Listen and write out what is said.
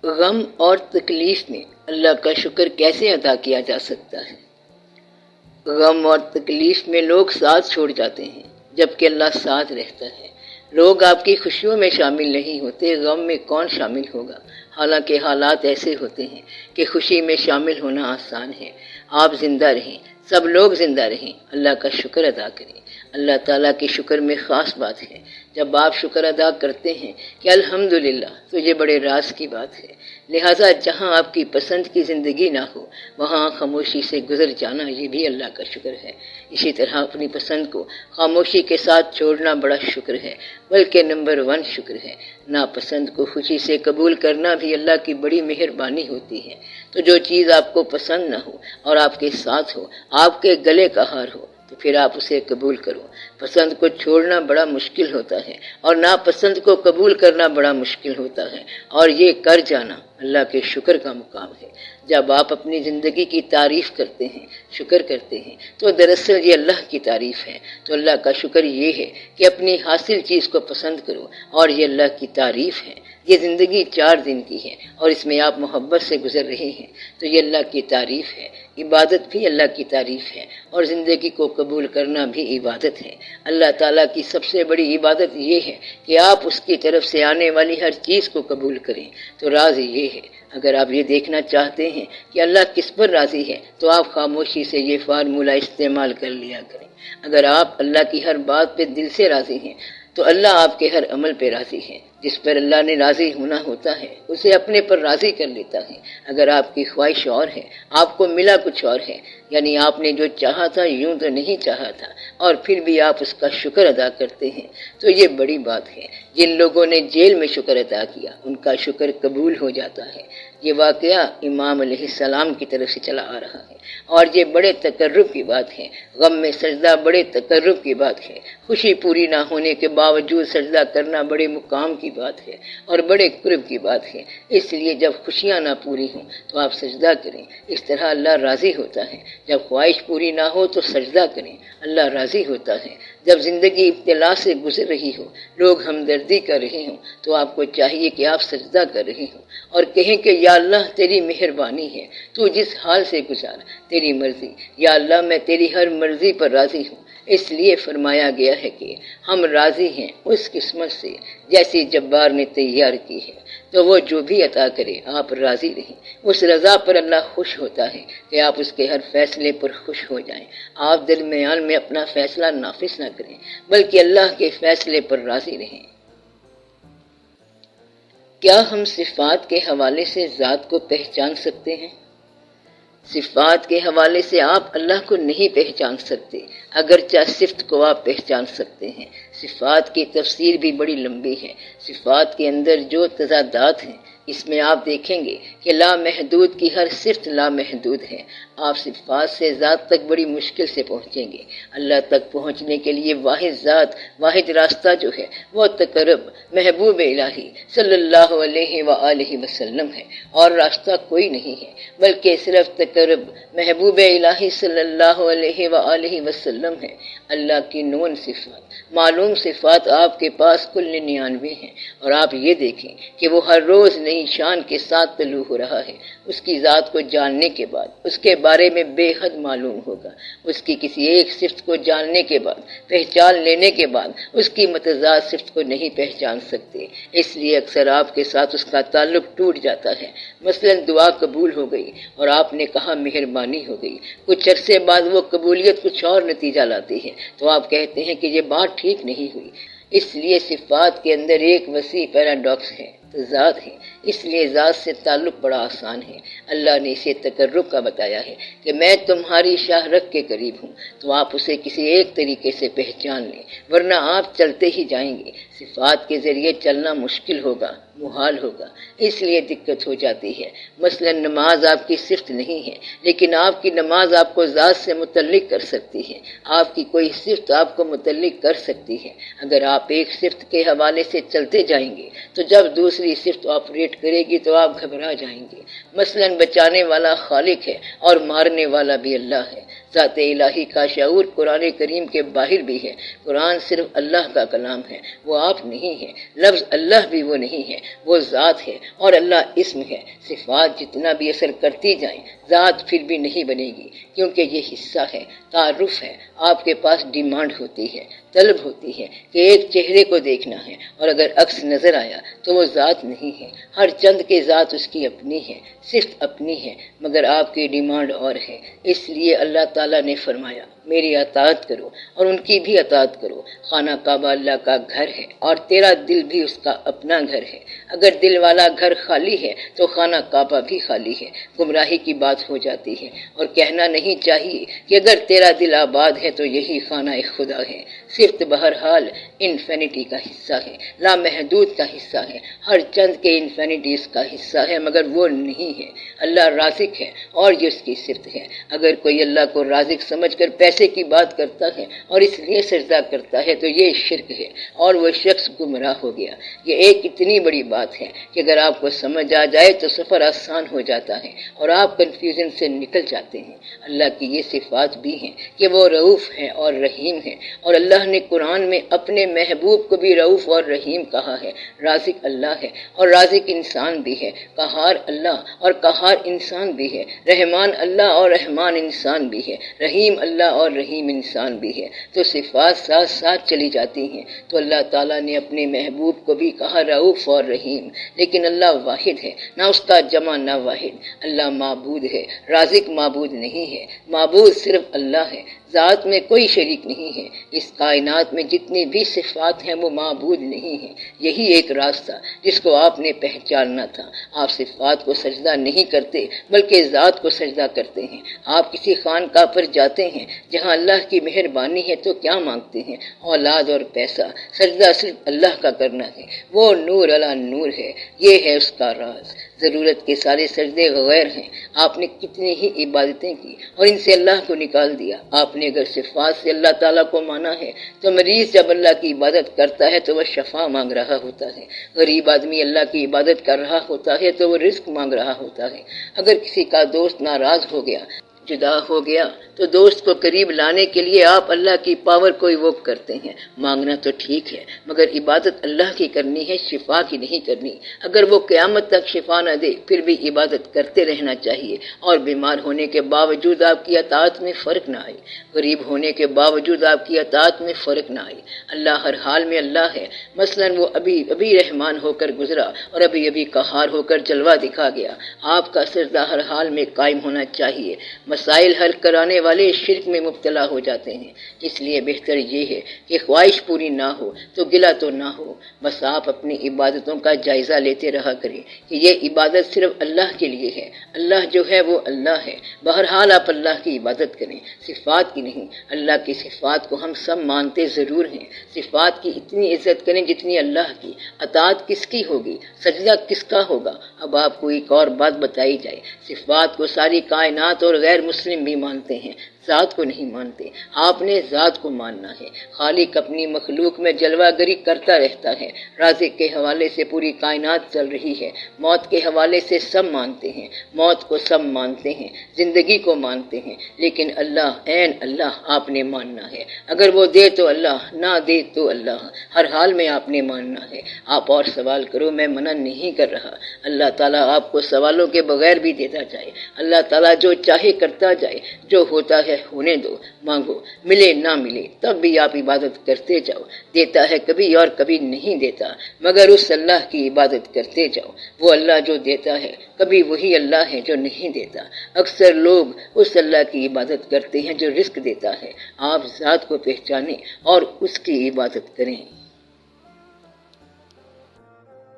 غم اور تکلیف میں اللہ کا شکر کیسے ادا کیا جا سکتا ہے؟ غم اور تکلیف میں لوگ ساتھ چھوڑ جاتے ہیں جبکہ اللہ ساتھ رہتا ہے۔ لوگ آپ کی خوشیوں میں شامل نہیں ہوتے، غم میں کون شامل ہوگا؟ حالانکہ حالات ایسے ہوتے ہیں کہ خوشی میں شامل ہونا آسان ہے۔ آپ زندہ رہیں، سب لوگ زندہ رہیں، اللہ کا شکر ادا کریں۔ اللہ تعالیٰ کے شکر میں خاص بات ہے، جب آپ شکر ادا کرتے ہیں کہ الحمدللہ، تو یہ بڑے راز کی بات ہے۔ لہٰذا جہاں آپ کی پسند کی زندگی نہ ہو وہاں خاموشی سے گزر جانا یہ بھی اللہ کا شکر ہے۔ اسی طرح اپنی پسند کو خاموشی کے ساتھ چھوڑنا بڑا شکر ہے، بلکہ نمبر 1 شکر ہے۔ ناپسند کو خوشی سے قبول کرنا بھی اللہ کی بڑی مہربانی ہوتی ہے۔ تو جو چیز آپ کو پسند نہ ہو اور آپ کے ساتھ ہو، آپ کے گلے کا ہار ہو، تو پھر آپ اسے قبول کرو۔ پسند کو چھوڑنا بڑا مشکل ہوتا ہے اور ناپسند کو قبول کرنا بڑا مشکل ہوتا ہے، اور یہ کر جانا اللہ کے شکر کا مقام ہے۔ جب آپ اپنی زندگی کی تعریف کرتے ہیں، شکر کرتے ہیں، تو دراصل یہ اللہ کی تعریف ہے۔ تو اللہ کا شکر یہ ہے کہ اپنی حاصل چیز کو پسند کرو، اور یہ اللہ کی تعریف ہے۔ یہ زندگی 4 دن کی ہے اور اس میں آپ محبت سے گزر رہے ہیں، تو یہ اللہ کی تعریف ہے۔ عبادت بھی اللہ کی تعریف ہے، اور زندگی کو قبول کرنا بھی عبادت ہے۔ اللہ تعالیٰ کی سب سے بڑی عبادت یہ ہے کہ آپ اس کی طرف سے آنے والی ہر چیز کو قبول کریں۔ تو راز یہ ہے، اگر آپ یہ دیکھنا چاہتے ہیں کہ اللہ کس پر راضی ہے، تو آپ خاموشی سے یہ فارمولہ استعمال کر لیا کریں۔ اگر آپ اللہ کی ہر بات پہ دل سے راضی ہیں تو اللہ آپ کے ہر عمل پہ راضی ہے۔ جس پر اللہ نے راضی ہونا ہوتا ہے اسے اپنے پر راضی کر لیتا ہے۔ اگر آپ کی خواہش اور ہے، آپ کو ملا کچھ اور ہے، یعنی آپ نے جو چاہا تھا یوں تو نہیں چاہا تھا، اور پھر بھی آپ اس کا شکر ادا کرتے ہیں، تو یہ بڑی بات ہے۔ جن لوگوں نے جیل میں شکر ادا کیا ان کا شکر قبول ہو جاتا ہے۔ یہ واقعہ امام علیہ السلام کی طرف سے چلا آ رہا ہے، اور یہ بڑے تقرب کی بات ہے۔ غم میں سجدہ بڑے تقرب کی بات ہے۔ خوشی پوری نہ ہونے کے باوجود سجدہ کرنا بڑے مقام کی بات ہے اور بڑے قرب کی بات ہے۔ اس لیے جب خوشیاں نہ پوری ہوں تو آپ سجدہ کریں، اس طرح اللہ راضی ہوتا ہے۔ جب خواہش پوری نہ ہو تو سجدہ کریں، اللہ راضی ہوتا ہے۔ جب زندگی ابتلا سے گزر رہی ہو، لوگ ہمدردی کر رہے ہوں، تو آپ کو چاہیے کہ آپ سجدہ کر رہے ہوں اور کہیں کہ یا اللہ تیری مہربانی ہے، تو جس حال سے گزار، تیری مرضی، یا اللہ میں تیری ہر مرضی پر راضی ہوں۔ اس لیے فرمایا گیا ہے کہ ہم راضی ہیں اس قسمت سے جیسی جبار نے تیار کی ہے، تو وہ جو بھی عطا کرے آپ راضی رہیں۔ اس رضا پر اللہ خوش ہوتا ہے کہ آپ اس کے ہر فیصلے پر خوش ہو جائیں۔ آپ درمیان میں اپنا فیصلہ نافذ نہ کریں بلکہ اللہ کے فیصلے پر راضی رہیں۔ کیا ہم صفات کے حوالے سے ذات کو پہچان سکتے ہیں؟ صفات کے حوالے سے آپ اللہ کو نہیں پہچان سکتے، اگرچہ صفت کو آپ پہچان سکتے ہیں۔ صفات کی تفسیر بھی بڑی لمبی ہے۔ صفات کے اندر جو تضادات ہیں اس میں آپ دیکھیں گے کہ لامحدود کی ہر صفت لامحدود ہے۔ آپ صفات سے ذات تک بڑی مشکل سے پہنچیں گے۔ اللہ تک پہنچنے کے لیے واحد ذات، واحد راستہ جو ہے وہ تقرب محبوب الہی صلی اللہ علیہ وآلہ وسلم ہے، اور راستہ کوئی نہیں ہے، بلکہ صرف تقرب محبوب الہی صلی اللہ علیہ وآلہ وسلم ہے۔ اللہ کی نون صفات، معلوم صفات آپ کے پاس کل 99 ہیں، اور آپ یہ دیکھیں کہ وہ ہر روز نئی شان کے ساتھ طلوع ہو رہا ہے۔ اس کی ذات کو جاننے کے بعد اس کے بارے میں بے حد معلوم ہوگا۔ اس کی کسی ایک صفت کو جاننے کے بعد، پہچان لینے کے بعد، اس کی متضاد صفت کو نہیں پہچان سکتے۔ اس لیے اکثر آپ کے ساتھ اس کا تعلق ٹوٹ جاتا ہے۔ مثلا دعا قبول ہو گئی اور آپ نے کہا مہربانی ہو گئی، کچھ عرصے بعد وہ قبولیت کچھ اور نتیجہ لاتی ہے، تو آپ کہتے ہیں کہ یہ بات ٹھیک نہیں ہوئی۔ اس لیے صفات کے اندر ایک وسیع پیراڈاکس ہے، ذات ہے۔ اس لیے ذات سے تعلق بڑا آسان ہے۔ اللہ نے اسے تقرب کا بتایا ہے کہ میں تمہاری شاہ رگ کے قریب ہوں، تو آپ اسے کسی ایک طریقے سے پہچان لیں، ورنہ آپ چلتے ہی جائیں گے۔ صفات کے ذریعے چلنا مشکل ہوگا، محال ہوگا، اس لیے دقت ہو جاتی ہے۔ مثلا نماز آپ کی صفت نہیں ہے، لیکن آپ کی نماز آپ کو ذات سے متعلق کر سکتی ہے۔ آپ کی کوئی صفت آپ کو متعلق کر سکتی ہے۔ اگر آپ ایک صفت کے حوالے سے چلتے جائیں گے تو جب دوسری صفت آپریٹ کرے گی تو آپ گھبرا جائیں گے۔ مثلا بچانے والا خالق ہے اور مارنے والا بھی اللہ ہے۔ ذات الہی کا شعور قرآن کریم کے باہر بھی ہے۔ قرآن صرف اللہ کا کلام ہے، وہ آپ نہیں ہے۔ لفظ اللہ بھی وہ نہیں ہے، وہ ذات ہے، اور اللہ اسم ہے۔ صفات جتنا بھی اثر کرتی جائیں، ذات پھر بھی نہیں بنے گی، کیونکہ یہ حصہ ہے، تعارف ہے۔ آپ کے پاس ڈیمانڈ ہوتی ہے، طلب ہوتی ہے کہ ایک چہرے کو دیکھنا ہے، اور اگر عکس نظر آیا تو وہ ذات نہیں ہے۔ ہر چند کے ذات اس کی اپنی ہے، صرف اپنی ہے، مگر آپ کی ڈیمانڈ اور ہے۔ اس لیے اللہ تعالیٰ نے فرمایا میری اطاعت کرو اور ان کی بھی اطاعت کرو۔ خانہ کعبہ اللہ کا گھر ہے اور تیرا دل بھی اس کا اپنا گھر ہے۔ اگر دل والا گھر خالی ہے تو خانہ کعبہ بھی خالی ہے، گمراہی کی بات ہو جاتی ہے۔ اور کہنا نہیں چاہیے کہ اگر تیرا دل آباد ہے تو یہی خانہ خدا ہے۔ صرف بہرحال انفینٹی کا حصہ ہے، لامحدود کا حصہ ہے، ہر چند کے انفینٹیز کا حصہ ہے، مگر وہ نہیں ہے۔ اللہ رازق ہے اور یہ اس کی صفت ہے۔ اگر کوئی اللہ کو رازق سمجھ کر پیسے کی بات کرتا ہے اور اس لیے سجدہ کرتا ہے تو یہ شرک ہے اور وہ شخص گمراہ ہو گیا۔ یہ ایک اتنی بڑی بات ہے کہ اگر آپ کو سمجھ آ جائے تو سفر آسان ہو جاتا ہے اور آپ کنفیوژن سے نکل جاتے ہیں۔ اللہ کی یہ صفات بھی ہیں کہ وہ رؤوف ہے اور رحیم ہے، اور اللہ نے قرآن میں اپنے محبوب کو بھی رؤوف اور رحیم کہا ہے۔ رازق اللہ ہے اور رازق انسان بھی ہے، قہار اللہ اور قہار انسان بھی ہے، رحمان اللہ اور رحمان انسان بھی ہے، رحیم اللہ اور رحیم انسان بھی ہے۔ تو صفات ساتھ ساتھ چلی جاتی ہیں۔ تو اللہ تعالیٰ نے اپنے محبوب کو بھی کہا رؤوف اور رحیم، لیکن اللہ واحد ہے، نہ اس کا جمع نہ واحد۔ اللہ معبود ہے، رازق معبود نہیں ہے۔ معبود صرف اللہ ہے، ذات میں کوئی شریک نہیں ہے۔ اس کائنات میں جتنی بھی صفات ہیں وہ معبود نہیں ہیں۔ یہی ایک راستہ جس کو آپ نے پہچاننا تھا۔ آپ صفات کو سجدہ نہیں کرتے بلکہ ذات کو سجدہ کرتے ہیں۔ آپ کسی خانقاہ پر جاتے ہیں جہاں اللہ کی مہربانی ہے تو کیا مانگتے ہیں؟ اولاد اور پیسہ۔ سجدہ صرف اللہ کا کرنا ہے، وہ نور علی نور ہے، یہ ہے اس کا راز۔ ضرورت کے سارے سجدے غیر ہیں۔ آپ نے کتنی ہی عبادتیں کی اور ان سے اللہ کو نکال دیا۔ آپ نے اگر صفات سے اللہ تعالیٰ کو مانا ہے تو مریض جب اللہ کی عبادت کرتا ہے تو وہ شفا مانگ رہا ہوتا ہے، غریب آدمی اللہ کی عبادت کر رہا ہوتا ہے تو وہ رزق مانگ رہا ہوتا ہے۔ اگر کسی کا دوست ناراض ہو گیا، جدا ہو گیا، تو دوست کو قریب لانے کے لیے آپ اللہ کی پاور کو ایووک کرتے ہیں۔ مانگنا تو ٹھیک ہے، مگر عبادت اللہ کی کرنی ہے، شفا کی نہیں کرنی۔ اگر وہ قیامت تک شفا نہ دے پھر بھی عبادت کرتے رہنا چاہیے، اور بیمار ہونے کے باوجود آپ کی اطاعت میں فرق نہ آئے، غریب ہونے کے باوجود آپ کی اطاعت میں فرق نہ آئے۔ اللہ ہر حال میں اللہ ہے۔ مثلا وہ ابھی رحمان ہو کر گزرا اور ابھی قہار ہو کر جلوہ دکھا گیا۔ آپ کا سجدہ ہر حال میں قائم ہونا چاہیے۔ مسائل حل کرانے والے شرک میں مبتلا ہو جاتے ہیں، اس لیے بہتر یہ ہے کہ خواہش پوری نہ ہو تو گلہ تو نہ ہو، بس آپ اپنی عبادتوں کا جائزہ لیتے رہا کریں کہ یہ عبادت صرف اللہ کے لیے ہے، اللہ جو ہے وہ اللہ ہے۔ بہرحال آپ اللہ کی عبادت کریں، صفات کی نہیں۔ اللہ کی صفات کو ہم سب مانتے ضرور ہیں، صفات کی اتنی عزت کریں جتنی اللہ کی۔ اطاعت کس کی ہوگی؟ سجدہ کس کا ہوگا؟ اب آپ کو ایک اور بات بتائی جائے، صفات کو ساری کائنات اور غیر مسلم بھی مانتے ہیں، ذات کو نہیں مانتے۔ آپ نے ذات کو ماننا ہے۔ خالق اپنی مخلوق میں جلوہ گری کرتا رہتا ہے، رازق کے حوالے سے پوری کائنات چل رہی ہے، موت کے حوالے سے سب مانتے ہیں، موت کو سب مانتے ہیں، زندگی کو مانتے ہیں، لیکن اللہ عین اللہ آپ نے ماننا ہے۔ اگر وہ دے تو اللہ، نہ دے تو اللہ، ہر حال میں آپ نے ماننا ہے۔ آپ اور سوال کرو، میں منع نہیں کر رہا۔ اللہ تعالیٰ آپ کو سوالوں کے بغیر بھی دیتا جائے، اللہ تعالیٰ جو چاہے کرتا جائے، جو ہوتا ہے ہونے دو، مانگو، ملے نہ ملے تب بھی آپ عبادت کرتے جاؤ۔ دیتا ہے کبھی اور کبھی نہیں دیتا، مگر اس اللہ کی عبادت کرتے جاؤ۔ وہ اللہ جو دیتا ہے کبھی وہی اللہ ہے جو نہیں دیتا۔ اکثر لوگ اس اللہ کی عبادت کرتے ہیں جو رزق دیتا ہے۔ آپ ذات کو پہچانیں اور اس کی عبادت کریں۔